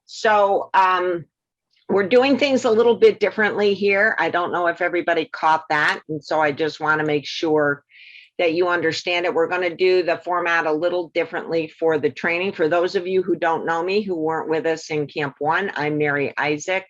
So we're doing things a little bit differently here. I don't know if everybody caught that. And so I just want to make sure that you understand it. We're going to do the format a little differently for the training. For those of you who don't know me, who weren't with us in Camp One, I'm Mary Isaac,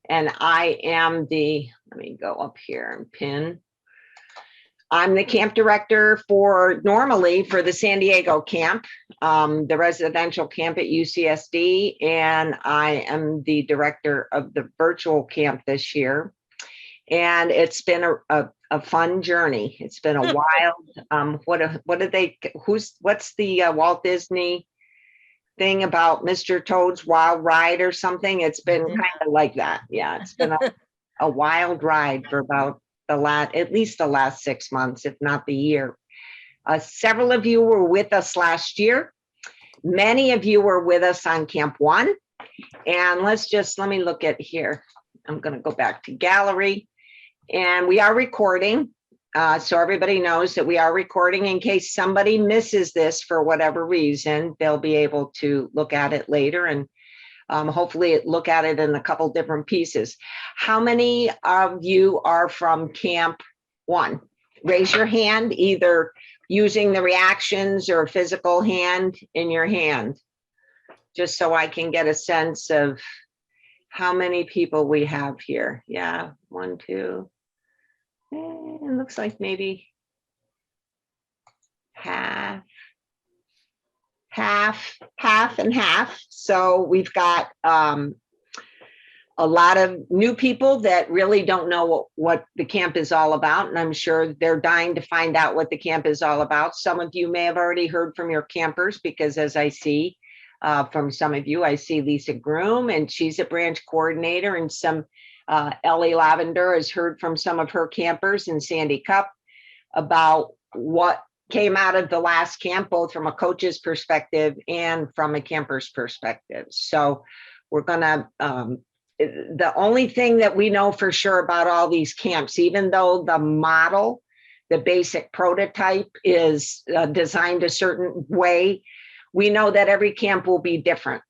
and I am let me go up here and pin. I'm the camp director normally for the San Diego camp, the residential camp at UCSD, and I am the director of the virtual camp this year. And it's been a fun journey. It's been a wild, what's the Walt Disney thing about Mr. Toad's Wild Ride or something? It's been kind of like that. Yeah, it's been a wild ride for about at least the last 6 months, if not the year. Several of you were with us last year. Many of you were with us on Camp One. And let me look at here. I'm going to go back to gallery. And we are recording. So everybody knows that we are recording. In case somebody misses this for whatever reason, they'll be able to look at it later and hopefully look at it in a couple different pieces. How many of you are from Camp One? Raise your hand, either using the reactions or a physical hand in your hand, just so I can get a sense of how many people we have here. Yeah, 1, 2. It looks like maybe half and half. So we've got a lot of new people that really don't know what the camp is all about. And I'm sure they're dying to find out what the camp is all about. Some of you may have already heard from your campers, because as I see from some of you, I see Lisa Groom, and she's a branch coordinator, and Ellie Lavender has heard from some of her campers, and Sandy Cup, about what came out of the last camp, both from a coach's perspective and from a camper's perspective. So we're gonna, the only thing that we know for sure about all these camps, even though the model, the basic prototype is designed a certain way, we know that every camp will be different,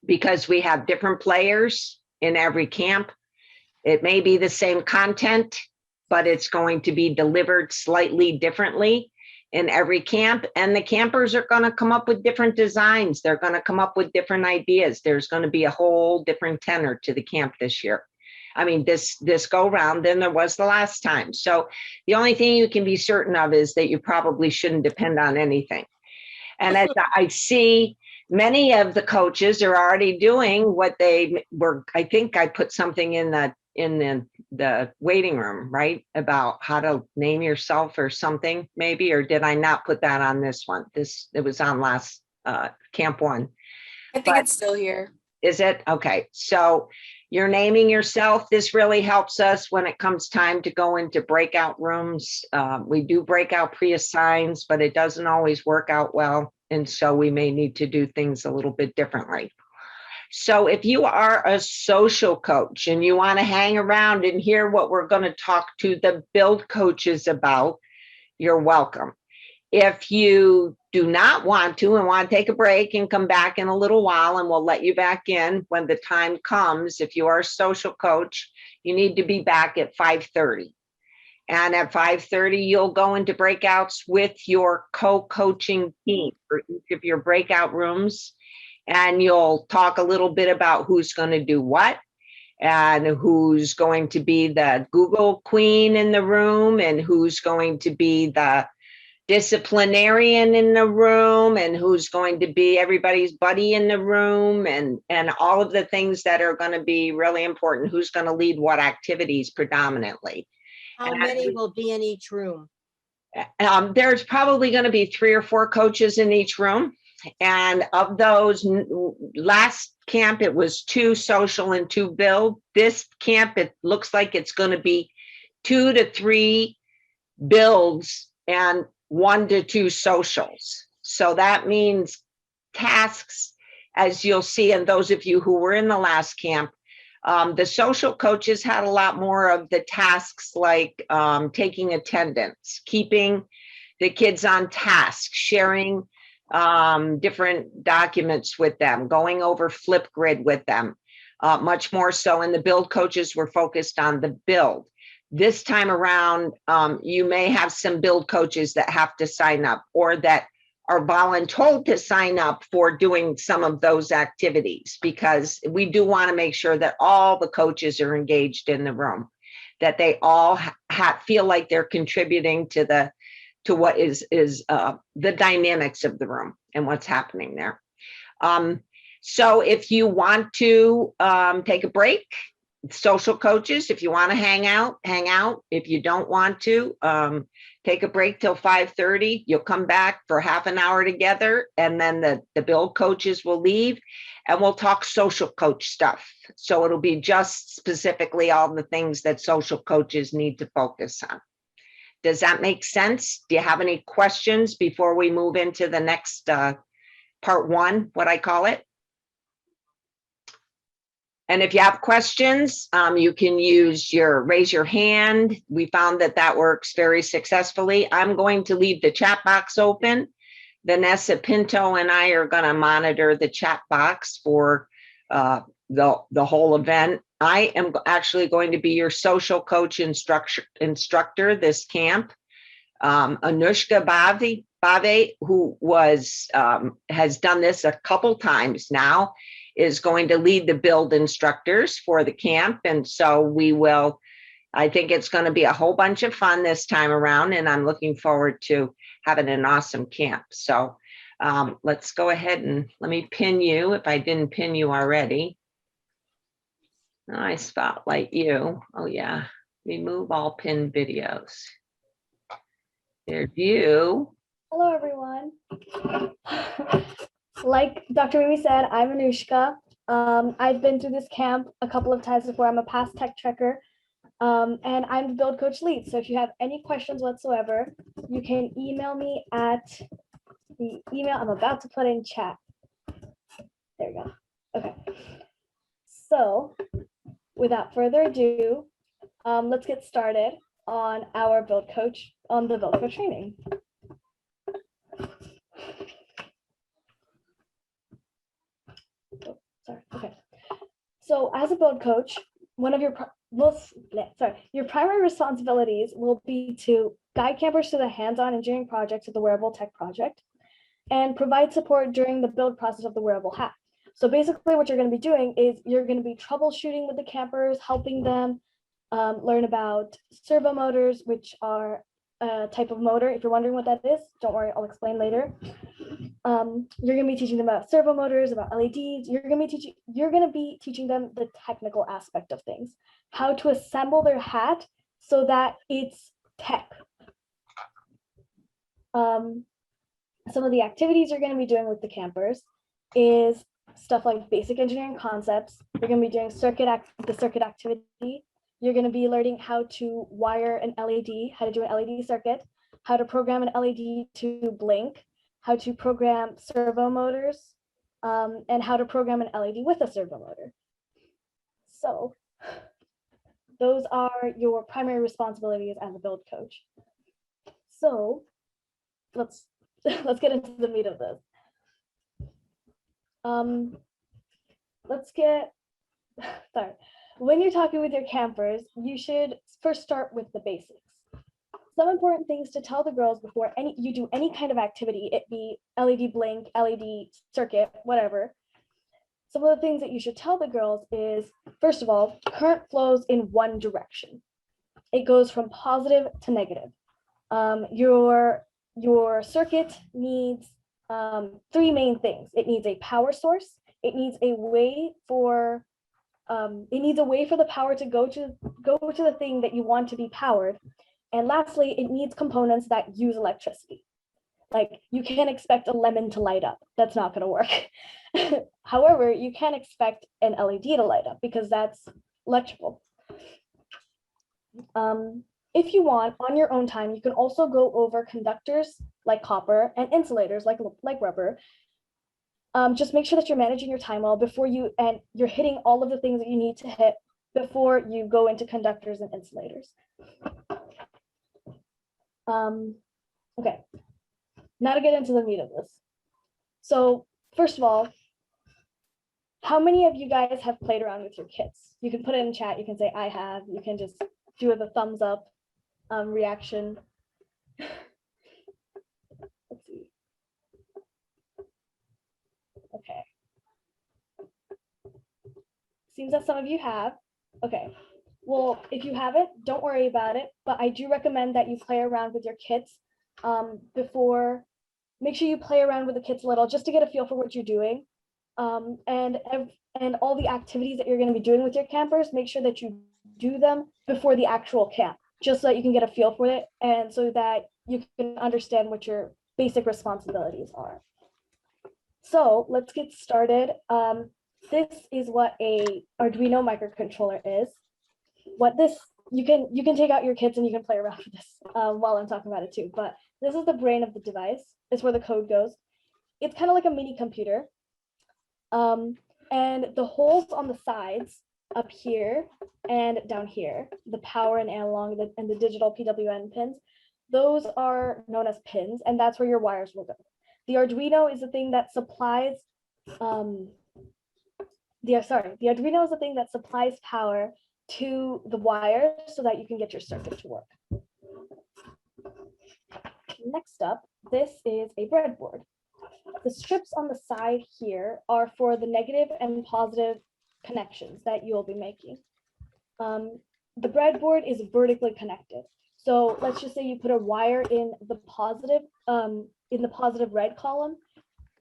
because we have different players in every camp. It may be the same content, but it's going to be delivered slightly differently in every camp. And the campers are going to come up with different designs. They're going to come up with different ideas. There's going to be a whole different tenor to the camp this year. I mean, this go round than there was the last time. So the only thing you can be certain of is that you probably shouldn't depend on anything. And as I see, many of the coaches are already doing what they were. I think I put something in the waiting room, right, about how to name yourself or something, maybe, or did I not put that on this one? It was on last Camp One. I think it's still here. Is it? Okay. So you're naming yourself. This really helps us when it comes time to go into breakout rooms. We do breakout pre-assigns, but it doesn't always work out well. And so we may need to do things a little bit differently. So if you are a social coach and you want to hang around and hear what we're going to talk to the build coaches about, you're welcome. If you do not want to and want to take a break and come back in a little while, and we'll let you back in when the time comes, if you are a social coach, you need to be back at 5:30. And at 5:30, you'll go into breakouts with your co-coaching team for each of your breakout rooms. And you'll talk a little bit about who's going to do what, and who's going to be the Google queen in the room, and who's going to be the disciplinarian in the room, and who's going to be everybody's buddy in the room, and all of the things that are going to be really important. Who's going to lead what activities predominantly. How many will be in each room? There's probably going to be 3 or 4 coaches in each room. And of those, last camp, it was 2 social and 2 build. This camp, it looks like it's going to be 2 to 3 builds and 1 to 2 socials. So that means tasks, as you'll see, and those of you who were in the last camp, the social coaches had a lot more of the tasks, like taking attendance, keeping the kids on task, sharing different documents with them, going over Flipgrid with them. Much more so, and the build coaches were focused on the build. This time around, you may have some build coaches that have to sign up or that are voluntold to sign up for doing some of those activities, because we do want to make sure that all the coaches are engaged in the room, that they all feel like they're contributing to what is the dynamics of the room and what's happening there. So if you want to take a break, social coaches, if you want to hang out, hang out. If you don't want to, take a break till 5:30. You'll come back for half an hour together, and then the build coaches will leave and we'll talk social coach stuff. So it'll be just specifically all the things that social coaches need to focus on. Does that make sense? Do you have any questions before we move into the next part one, what I call it? And if you have questions, you can raise your hand. We found that works very successfully. I'm going to leave the chat box open. Vanessa Pinto and I are going to monitor the chat box for the whole event. I am actually going to be your social coach instructor this camp. Anushka Bave, who has done this a couple times now, is going to lead the build instructors for the camp. And so I think it's going to be a whole bunch of fun this time around, and I'm looking forward to having an awesome camp. So let's go ahead and let me pin you if I didn't pin you already. I spotlight you. Oh yeah, remove all pinned videos. There's you. Hello, everyone. Like Dr. Mimi said, I'm Anushka. I've been through this camp a couple of times before. I'm a past tech checker, and I'm the build coach lead. So if you have any questions whatsoever, you can email me at the email I'm about to put in chat. There we go. Okay. So without further ado, let's get started on the build coach training. Sorry. Okay. So as a build coach, one of your primary responsibilities will be to guide campers through the hands-on engineering projects of the Wearable Tech Project and provide support during the build process of the wearable hat. So basically what you're going to be doing is you're going to be troubleshooting with the campers, helping them learn about servo motors, which are a type of motor. If you're wondering what that is, don't worry, I'll explain later. You're going to be teaching them about servo motors, about LEDs. You're going to be teaching them the technical aspect of things, how to assemble their hat so that it's tech. Some of the activities you're going to be doing with the campers is stuff like basic engineering concepts. You're going to be doing the circuit activity. You're going to be learning how to wire an LED, how to do an LED circuit, how to program an LED to blink, how to program servo motors, and how to program an LED with a servo motor. So those are your primary responsibilities as a build coach. So let's get into the meat of this. When you're talking with your campers, you should first start with the basics. Some important things to tell the girls before you do any kind of activity, it be LED blink, LED circuit, whatever. Some of the things that you should tell the girls is, first of all, current flows in one direction. It goes from positive to negative. Your circuit needs three main things. It needs a power source. It needs a way for the power to go to the thing that you want to be powered. And lastly, it needs components that use electricity. Like, you can't expect a lemon to light up. That's not going to work. However, you can expect an LED to light up because that's electrical. If you want, on your own time, you can also go over conductors like copper and insulators like rubber. Just make sure that you're managing your time well and you're hitting all of the things that you need to hit before you go into conductors and insulators. Okay, now to get into the meat of this. So first of all, how many of you guys have played around with your kids? You can put it in chat. You can say, I have. You can just do the thumbs up reaction. Let's see. Okay. Seems that some of you have. Okay. Well, if you haven't, don't worry about it. But I do recommend that you play around with your kids before. Make sure you play around with the kids a little just to get a feel for what you're doing. And all the activities that you're going to be doing with your campers, make sure that you do them before the actual camp, just so that you can get a feel for it and so that you can understand what your basic responsibilities are. So let's get started. This is what a Arduino microcontroller is. What this, you can take out your kids and you can play around with this while I'm talking about it too, but this is the brain of the device. It's where the code goes. It's kind of like a mini computer. And the holes on the sides up here and down here, the power and analog and the digital PWM pins, those are known as pins, and that's where your wires will go. The Arduino is the thing that supplies, the Arduino is the thing that supplies power to the wires so that you can get your circuit to work. Next up, this is a breadboard. The strips on the side here are for the negative and positive connections that you'll be making. The breadboard is vertically connected. So let's just say you put a wire in the positive red column,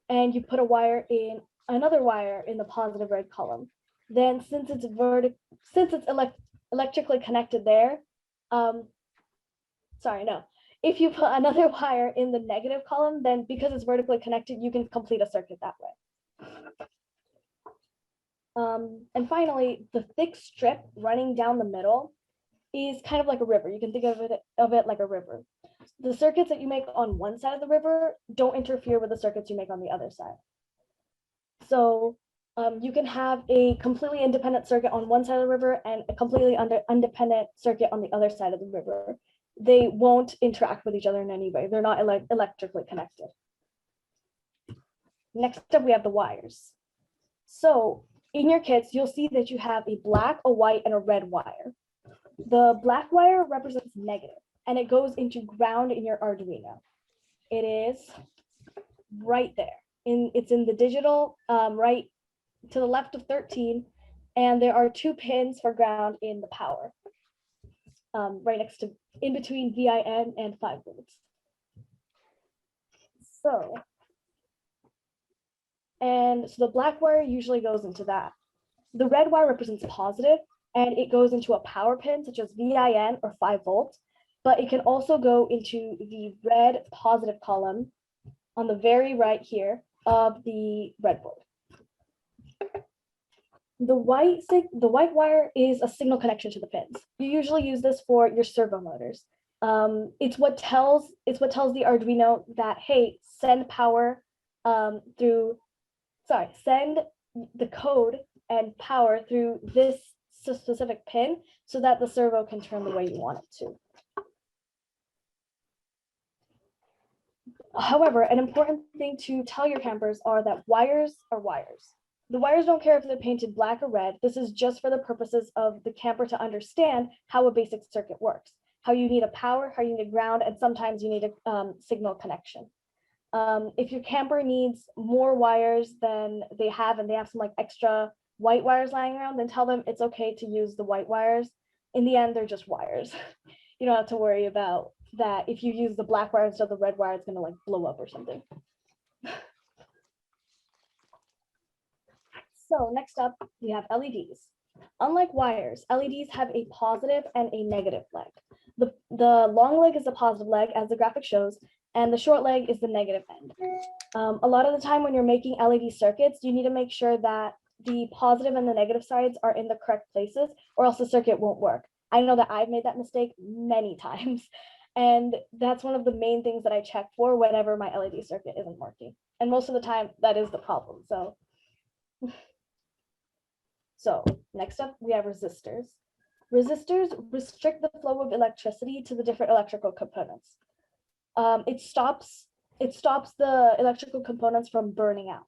and you put a wire in another wire in the positive red column. Then since it's electrically connected there, if you put another wire in the negative column, then because it's vertically connected, you can complete a circuit that way. And finally, the thick strip running down the middle is kind of like a river. You can think of it like a river. The circuits that you make on one side of the river don't interfere with the circuits you make on the other side. So you can have a completely independent circuit on one side of the river and a completely independent circuit on the other side of the river. They won't interact with each other in any way. They're not electrically connected. Next up, we have the wires. So in your kits, you'll see that you have a black, a white, and a red wire. The black wire represents negative, and it goes into ground in your Arduino. It is right there. It's in the digital, right to the left of 13, and there are 2 pins for ground in the power. Right next to, in between VIN and 5 volts. So the black wire usually goes into that. The red wire represents positive, and it goes into a power pin such as VIN or 5 volts, but it can also go into the red positive column on the very right here of the breadboard. The white wire is a signal connection to the pins. You usually use this for your servo motors. It's what tells the Arduino that, hey, send power send the code and power through this specific pin so that the servo can turn the way you want it to. However, an important thing to tell your campers are that wires are wires. The wires don't care if they're painted black or red. This is just for the purposes of the camper to understand how a basic circuit works, how you need a power, how you need a ground, and sometimes you need a signal connection. If your camper needs more wires than they have, and they have some like extra white wires lying around, then tell them it's okay to use the white wires. In the end, they're just wires. You don't have to worry about that. If you use the black wire instead of the red wire, it's gonna like blow up or something. So next up, we have LEDs. Unlike wires, LEDs have a positive and a negative leg. The long leg is the positive leg, as the graphic shows, and the short leg is the negative end. A lot of the time when you're making LED circuits, you need to make sure that the positive and the negative sides are in the correct places, or else the circuit won't work. I know that I've made that mistake many times, and that's one of the main things that I check for whenever my LED circuit isn't working. And most of the time, that is the problem. So next up, we have resistors. Resistors restrict the flow of electricity to the different electrical components. It stops it stops the electrical components from burning out.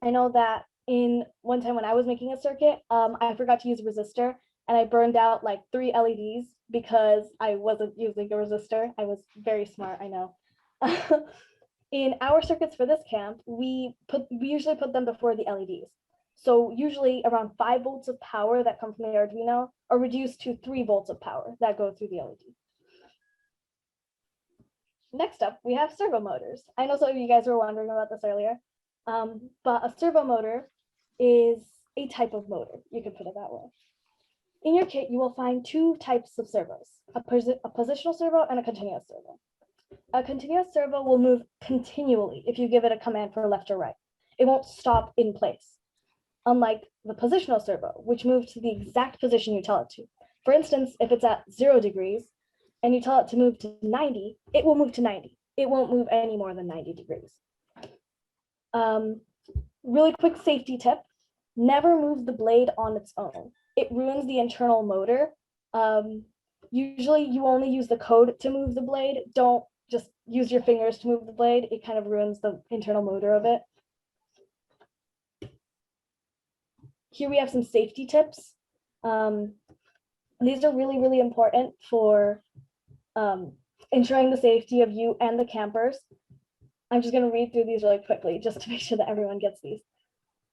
I know that in one time when I was making a circuit, I forgot to use a resistor and I burned out like 3 LEDs because I wasn't using a resistor. I was very smart, I know. In our circuits for this camp, we usually put them before the LEDs. So usually around 5 volts of power that come from the Arduino are reduced to 3 volts of power that go through the LED. Next up, we have servo motors. I know some of you guys were wondering about this earlier, but a servo motor is a type of motor. You can put it that way. In your kit, you will find 2 types of servos, a positional servo and a continuous servo. A continuous servo will move continually if you give it a command for left or right. It won't stop in place, unlike the positional servo, which moves to the exact position you tell it to. For instance, if it's at 0 degrees and you tell it to move to 90, it will move to 90. It won't move any more than 90 degrees. Really quick safety tip, never move the blade on its own. It ruins the internal motor. Usually you only use the code to move the blade. Don't just use your fingers to move the blade. It kind of ruins the internal motor of it. Here we have some safety tips. These are really, really important for ensuring the safety of you and the campers. I'm just going to read through these really quickly just to make sure that everyone gets these.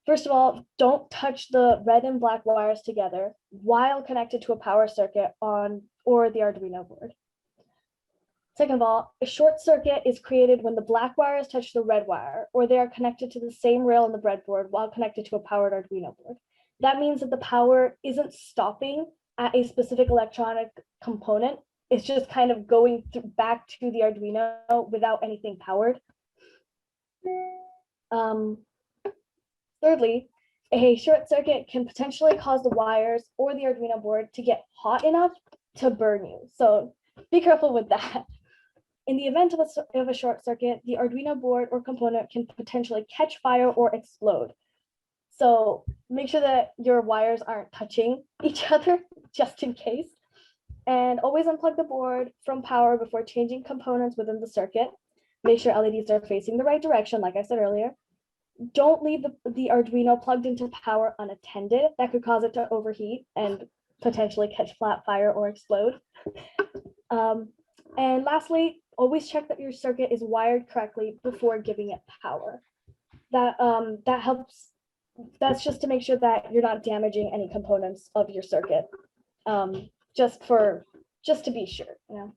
First of all, don't touch the red and black wires together while connected to a power circuit on or the Arduino board. Second of all, a short circuit is created when the black wires touch the red wire or they are connected to the same rail on the breadboard while connected to a powered Arduino board. That means that the power isn't stopping at a specific electronic component. It's just kind of going back to the Arduino without anything powered. Thirdly, a short circuit can potentially cause the wires or the Arduino board to get hot enough to burn you. So be careful with that. In the event of a short circuit, the Arduino board or component can potentially catch fire or explode. So make sure that your wires aren't touching each other just in case. And always unplug the board from power before changing components within the circuit. Make sure LEDs are facing the right direction, like I said earlier. Don't leave the Arduino plugged into power unattended. That could cause it to overheat and potentially catch flat fire or explode. And lastly, always check that your circuit is wired correctly before giving it power. That helps. That's just to make sure that you're not damaging any components of your circuit. Just to be sure, you know.